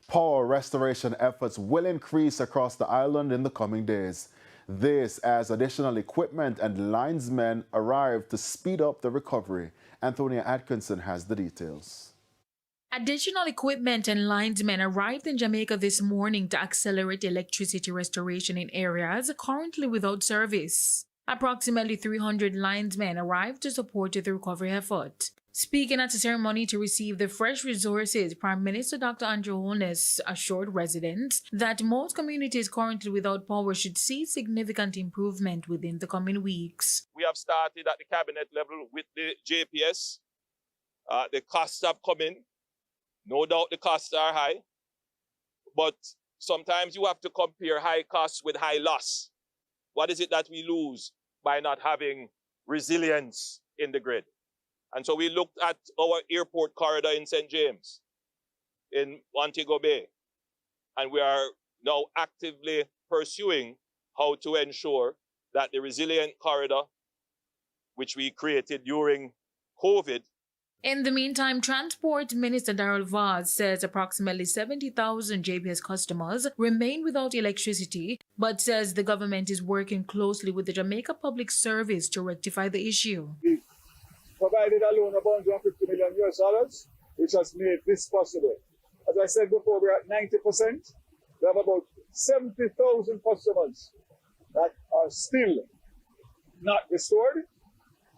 Power restoration efforts will increase across the island in the coming days. This as additional equipment and linesmen arrive to speed up the recovery. Antonia Atkinson has the details. Additional equipment and linesmen arrived in Jamaica this morning to accelerate electricity restoration in areas currently without service. Approximately 300 linesmen arrived to support the recovery effort. Speaking at a ceremony to receive the fresh resources, Prime Minister Dr. Andrew Holness assured residents that most communities currently without power should see significant improvement within the coming weeks. We have started at the cabinet level with the JPS. The costs have come in. No doubt the costs are high, but sometimes you have to compare high costs with high loss. What is it that we lose by not having resilience in the grid? And so we looked at our airport corridor in St. James, in Montego Bay, and we are now actively pursuing how to ensure that the resilient corridor, which we created during COVID. In the meantime, Transport Minister Darrell Vaz says approximately 70,000 JPS customers remain without electricity, but says the government is working closely with the Jamaica Public Service to rectify the issue. We provided a loan of $150 million, which has made this possible. As I said before, we're at 90%. We have about 70,000 customers that are still not restored,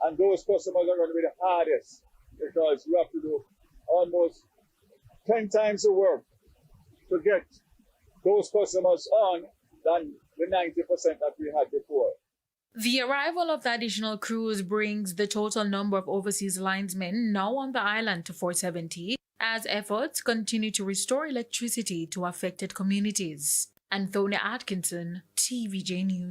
and those customers are going to be the hardest, because you have to do almost 10 times the work to get those customers on than the 90% that we had before. The arrival of the additional crews brings the total number of overseas linesmen now on the island to 470 as efforts continue to restore electricity to affected communities. Antonia Atkinson, TVJ News.